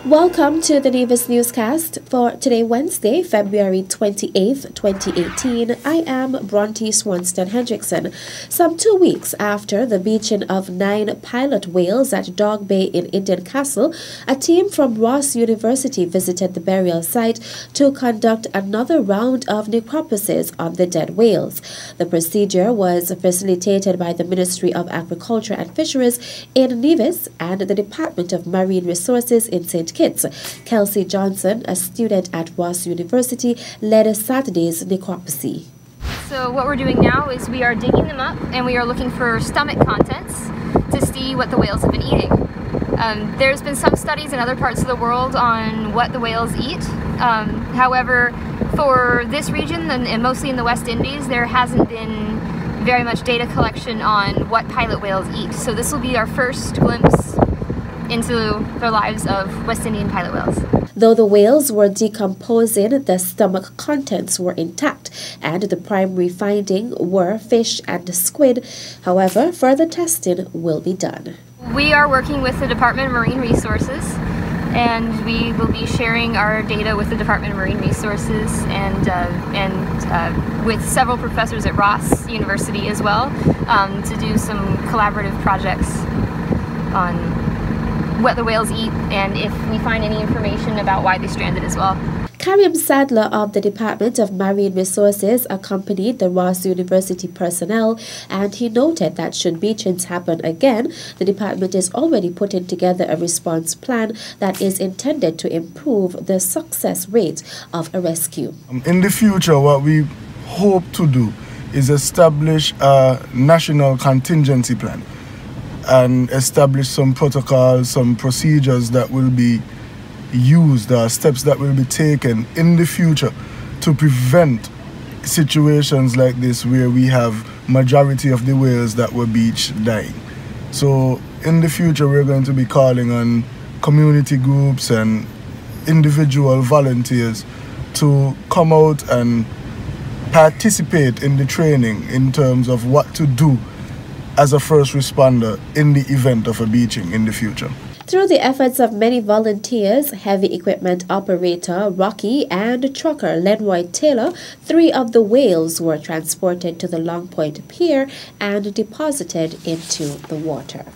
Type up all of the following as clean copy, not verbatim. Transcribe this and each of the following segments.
Welcome to the Nevis Newscast for today, Wednesday, February 28th, 2018. I am Bronte Swanston Hendrickson. Some 2 weeks after the beaching of 9 pilot whales at Dog Bay in Indian Castle, a team from Ross University visited the burial site to conduct another round of necropsies on the dead whales. The procedure was facilitated by the Ministry of Agriculture and Fisheries in Nevis and the Department of Marine Resources in St. Kitts. Kelsey Johnson, a student at Ross University, led Saturday's necropsy. So what we're doing now is we are digging them up and we are looking for stomach contents to see what the whales have been eating. There's been some studies in other parts of the world on what the whales eat. However, for this region and mostly in the West Indies, there hasn't been very much data collection on what pilot whales eat. So this will be our first glimpse into the lives of West Indian pilot whales. Though the whales were decomposing, the stomach contents were intact, and the primary finding were fish and squid. However, further testing will be done. We are working with the Department of Marine Resources, and we will be sharing our data with the Department of Marine Resources and with several professors at Ross University as well, to do some collaborative projects on what the whales eat and if we find any information about why they stranded as well. Karim Sadler of the Department of Marine Resources accompanied the Ross University personnel, and he noted that should beachings happen again, the department is already putting together a response plan that is intended to improve the success rate of a rescue. In the future, what we hope to do is establish a national contingency plan and establish some protocols, some procedures that will be used, steps that will be taken in the future to prevent situations like this where we have majority of the whales that were beached dying. So in the future we're going to be calling on community groups and individual volunteers to come out and participate in the training in terms of what to do as a first responder in the event of a beaching in the future. Through the efforts of many volunteers, heavy equipment operator Rocky and trucker Lenroy Taylor, 3 of the whales were transported to the Long Point Pier and deposited into the water.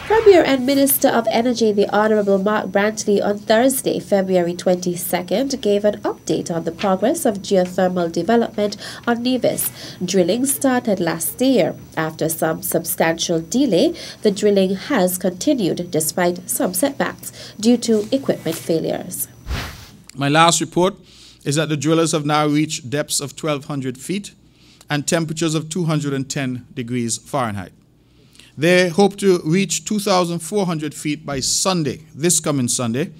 Premier and Minister of Energy, the Honourable Mark Brantley, on Thursday, February 22nd, gave an update on the progress of geothermal development on Nevis. Drilling started last year. After some substantial delay, the drilling has continued despite some setbacks due to equipment failures. My last report is that the drillers have now reached depths of 1,200 feet and temperatures of 210 degrees Fahrenheit. They hope to reach 2,400 feet by Sunday, this coming Sunday,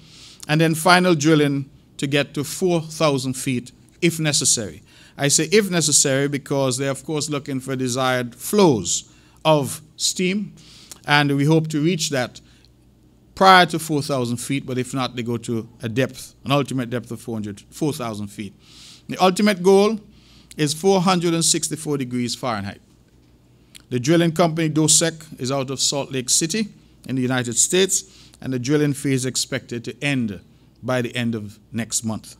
and then final drilling to get to 4,000 feet if necessary. I say if necessary because they're of course looking for desired flows of steam, and we hope to reach that prior to 4,000 feet, but if not, they go to a depth, an ultimate depth of 4,000 feet. The ultimate goal is 464 degrees Fahrenheit. The drilling company DOSEC is out of Salt Lake City in the United States, and the drilling phase is expected to end by the end of next month.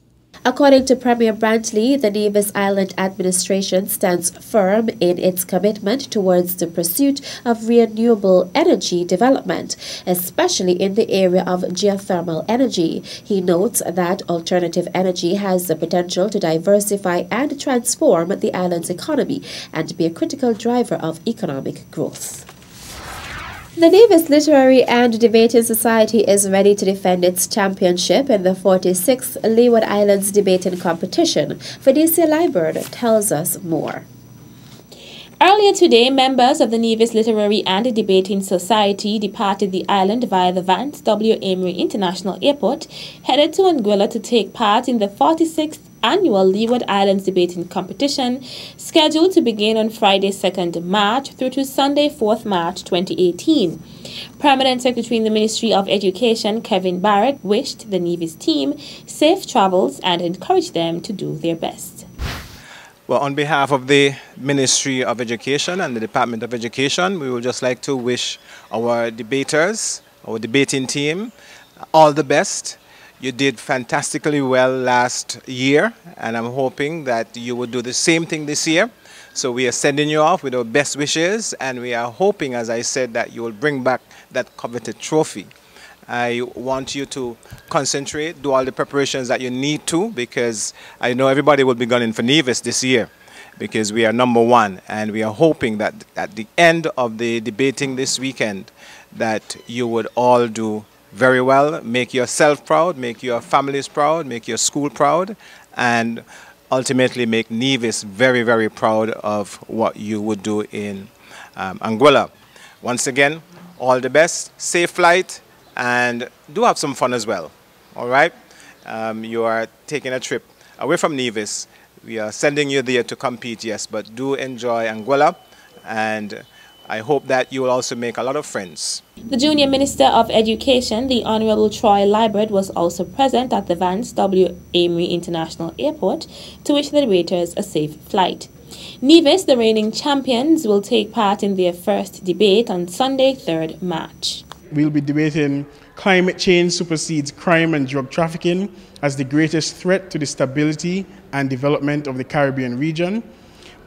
According to Premier Brantley, the Nevis Island administration stands firm in its commitment towards the pursuit of renewable energy development, especially in the area of geothermal energy. He notes that alternative energy has the potential to diversify and transform the island's economy and be a critical driver of economic growth. The Nevis Literary and Debating Society is ready to defend its championship in the 46th Leeward Islands Debating Competition. Felicia Liburd tells us more. Earlier today, members of the Nevis Literary and Debating Society departed the island via the Vance W. Amory International Airport, headed to Anguilla to take part in the 46th annual Leeward Islands Debating Competition, scheduled to begin on Friday 2nd March through to Sunday 4th March 2018. Permanent Secretary in the Ministry of Education, Kevin Barrett, wished the Nevis team safe travels and encouraged them to do their best. Well, on behalf of the Ministry of Education and the Department of Education, we would just like to wish our debaters, our debating team, all the best. You did fantastically well last year, and I'm hoping that you will do the same thing this year. So we are sending you off with our best wishes, and we are hoping, as I said, that you will bring back that coveted trophy. I want you to concentrate, do all the preparations that you need to, because I know everybody will be gunning for Nevis this year, because we are #1, and we are hoping that at the end of the debating this weekend that you would all do very well, make yourself proud, make your families proud, make your school proud, and ultimately make Nevis very, very proud of what you would do in Anguilla. Once again, all the best, safe flight, and do have some fun as well, all right? You are taking a trip away from Nevis. We are sending you there to compete, yes, but do enjoy Anguilla, and I hope that you will also make a lot of friends. The Junior Minister of Education, the Honorable Troy Liburd, was also present at the Vance W. Amory International Airport to wish the debaters a safe flight. Nevis, the reigning champions, will take part in their first debate on Sunday, 3rd March. We'll be debating climate change supersedes crime and drug trafficking as the greatest threat to the stability and development of the Caribbean region.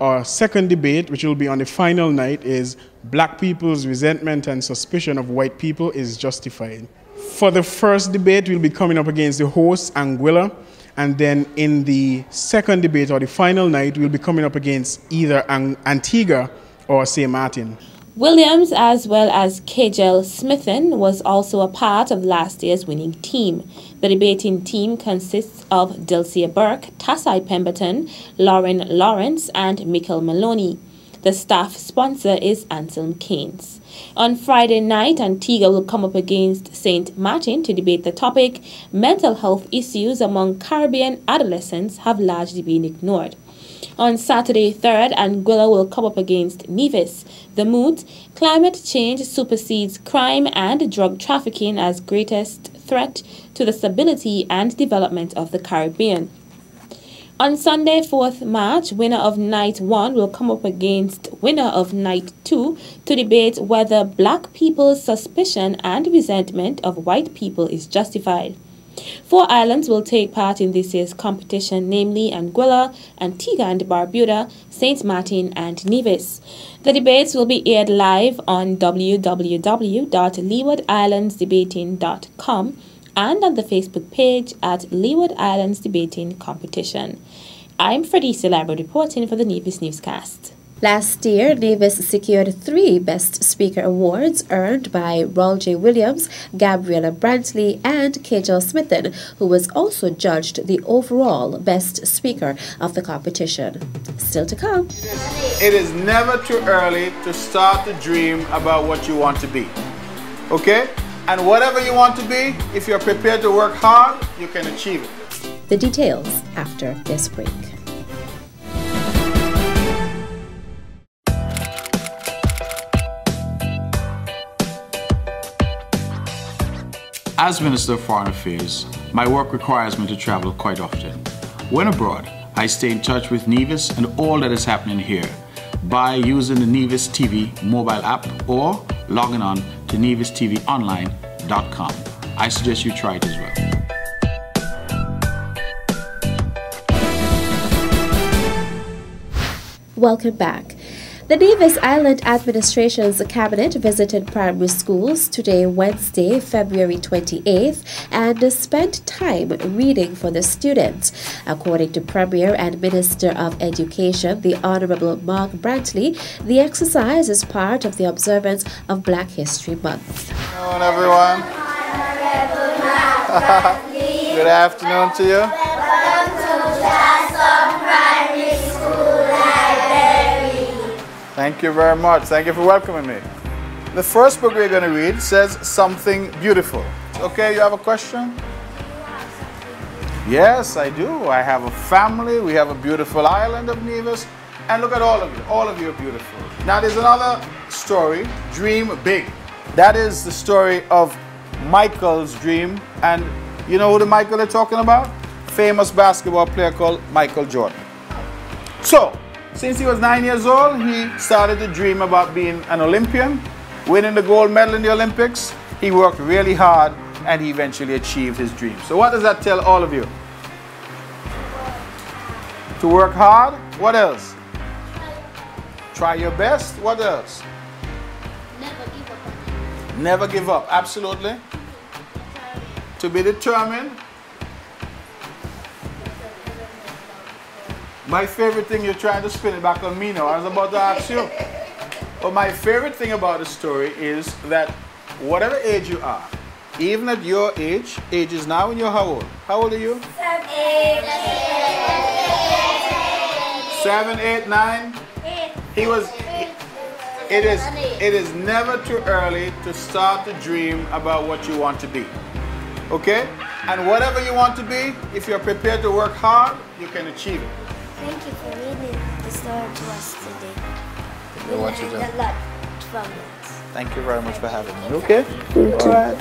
Our second debate, which will be on the final night, is black people's resentment and suspicion of white people is justified. For the first debate, we'll be coming up against the host, Anguilla, and then in the second debate, or the final night, we'll be coming up against either Antigua or St. Martin. Williams, as well as Kejel Smithen, was also a part of last year's winning team. The debating team consists of Dilcia Burke, Tassai Pemberton, Lauren Lawrence, and Michael Maloney. The staff sponsor is Anselm Keynes. On Friday night, Antigua will come up against St. Martin to debate the topic, mental health issues among Caribbean adolescents have largely been ignored. On Saturday 3rd, Anguilla will come up against Nevis. The mood, climate change supersedes crime and drug trafficking as greatest threat to the stability and development of the Caribbean. On Sunday, 4th March, winner of Night 1 will come up against winner of Night 2 to debate whether black people's suspicion and resentment of white people is justified. 4 islands will take part in this year's competition, namely Anguilla, Antigua and Barbuda, St. Martin and Nevis. The debates will be aired live on www.leewardislandsdebating.com and on the Facebook page at Leeward Islands Debating Competition. I'm Fredisa Liburd reporting for the Nevis Newscast. Last year, Nevis secured 3 Best Speaker awards earned by Raul J. Williams, Gabriella Brantley, and Kejel Smithen, who was also judged the overall Best Speaker of the competition. Still to come. It is never too early to start to dream about what you want to be. Okay? And whatever you want to be, if you're prepared to work hard, you can achieve it. The details after this break. As Minister of Foreign Affairs, my work requires me to travel quite often. When abroad, I stay in touch with Nevis and all that is happening here by using the Nevis TV mobile app or logging on to nevistvonline.com. I suggest you try it as well. Welcome back. The Nevis Island Administration's cabinet visited primary schools today, Wednesday, February 28th, and spent time reading for the students. According to Premier and Minister of Education, the Honorable Mark Brantley, the exercise is part of the observance of Black History Month. Good afternoon, everyone. Good afternoon to you. Thank you very much. Thank you for welcoming me. The first book we're going to read says Something Beautiful. Okay, you have a question? Yes, I do. I have a family. We have a beautiful island of Nevis. And look at all of you. All of you are beautiful. Now there's another story, Dream Big. That is the story of Michael's dream. And you know who the Michael they're talking about? Famous basketball player called Michael Jordan. So, since he was 9 years old, he started to dream about being an Olympian, winning the gold medal in the Olympics. He worked really hard and he eventually achieved his dream. So what does that tell all of you? To work hard. What else? Try your best. What else? Never give up. Never give up. Absolutely. To be determined. My favorite thing, you're trying to spin it back on me now. I was about to ask you. But my favorite thing about the story is that whatever age you are, even at your age is now, and you're how old? How old are you? 7, 8, 9. It is never too early to start to dream about what you want to be. Okay? And whatever you want to be, if you're prepared to work hard, you can achieve it. Thank you for reading the story to us today. We What you learned do? a lot from it. Thank you very much for having me. Okay? All right.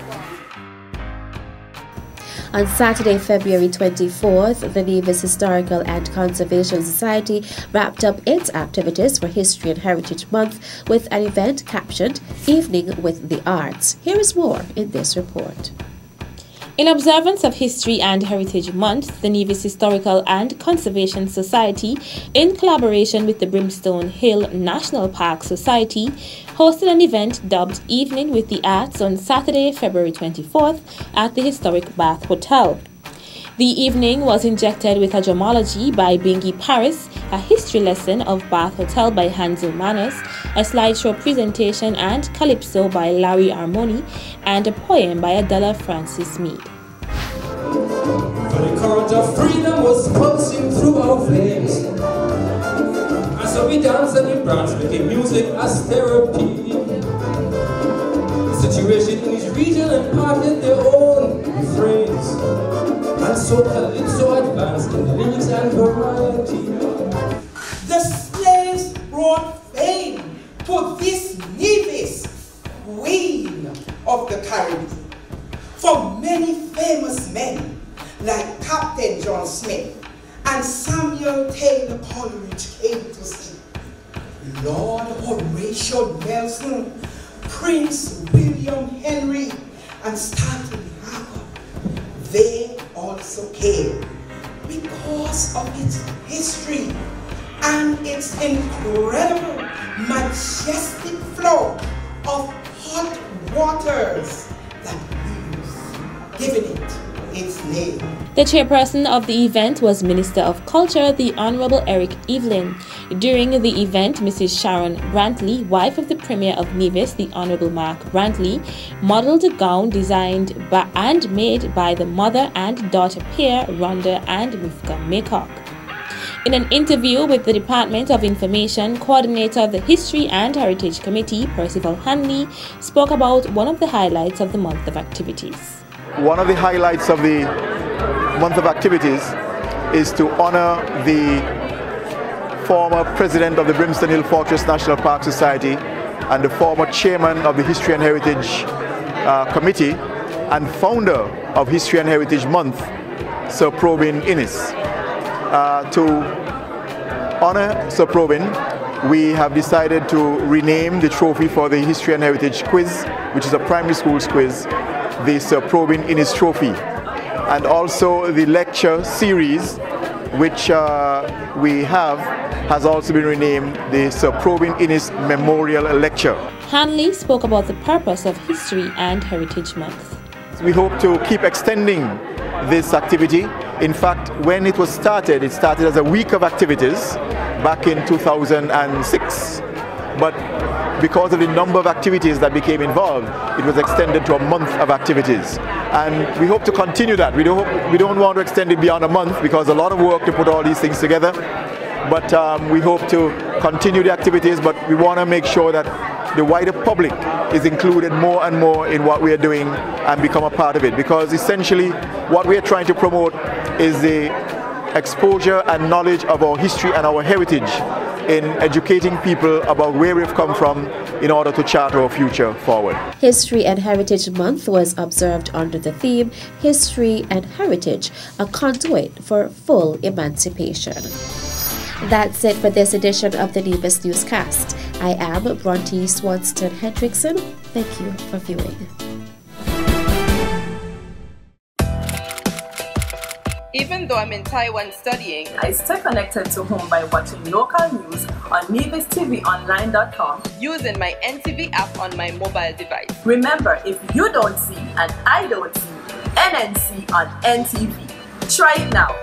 On Saturday, February 24th, the Nevis Historical and Conservation Society wrapped up its activities for History and Heritage Month with an event captioned Evening with the Arts. Here is more in this report. In observance of History and Heritage Month, the Nevis Historical and Conservation Society, in collaboration with the Brimstone Hill National Park Society, hosted an event dubbed Evening with the Arts on Saturday, February 24th at the historic Bath Hotel. The evening was injected with a dramology by Bingy Paris, a history lesson of Bath Hotel by Hansel Manners, a slideshow presentation and calypso by Larry Armoni, and a poem by Adela Francis Mead. For the current of freedom was pulsing through our veins, and so we danced and we danced, making music as therapy. The situation in each region imparted their own refrains, and so calypso advanced in lyrics and variety. The slaves brought fame to this Nevis, queen of the Caribbean. For many famous men like Captain John Smith and Samuel Taylor Coleridge came to see. Lord Horatio Nelson, Prince William Henry, and Stanley Harper, they also came because of its history and its incredible, majestic flow of hot waters that giving it its name. The chairperson of the event was Minister of Culture, the Honorable Eric Evelyn. During the event, Mrs. Sharon Brantley, wife of the Premier of Nevis, the Honorable Mark Brantley, modeled a gown designed by and made by the mother and daughter pair, Rhonda and Mifka Maycock. In an interview with the Department of Information, coordinator of the History and Heritage Committee, Percival Hanley, spoke about one of the highlights of the month of activities. One of the highlights of the month of activities is to honor the former president of the Brimstone Hill Fortress National Park Society and the former chairman of the History and Heritage Committee and founder of History and Heritage Month, Sir Probin Innes. To honor Sir Probin, we have decided to rename the trophy for the History and Heritage Quiz, which is a primary school's quiz, the Sir Probin Innes Trophy. And also the lecture series, which we have, has also been renamed the Sir Probin Innes Memorial Lecture. Hanley spoke about the purpose of History and Heritage Month. We hope to keep extending this activity. In fact, when it started as a week of activities back in 2006. But because of the number of activities that became involved, it was extended to a month of activities. And we hope to continue that. We don't want to extend it beyond a month because a lot of work to put all these things together. But we hope to continue the activities, but we want to make sure that the wider public is included more and more in what we are doing and become a part of it. Because essentially what we are trying to promote is the exposure and knowledge of our history and our heritage in educating people about where we've come from in order to chart our future forward. History and Heritage Month was observed under the theme History and Heritage, a conduit for full emancipation. That's it for this edition of the Nevis Newscast. I am Bronte Swanston Hendrickson. Thank you for viewing. Even though I'm in Taiwan studying, I stay connected to home by watching local news on NevisTVOnline.com using my NTV app on my mobile device. Remember, if you don't see and I don't see, NNC on NTV. Try it now.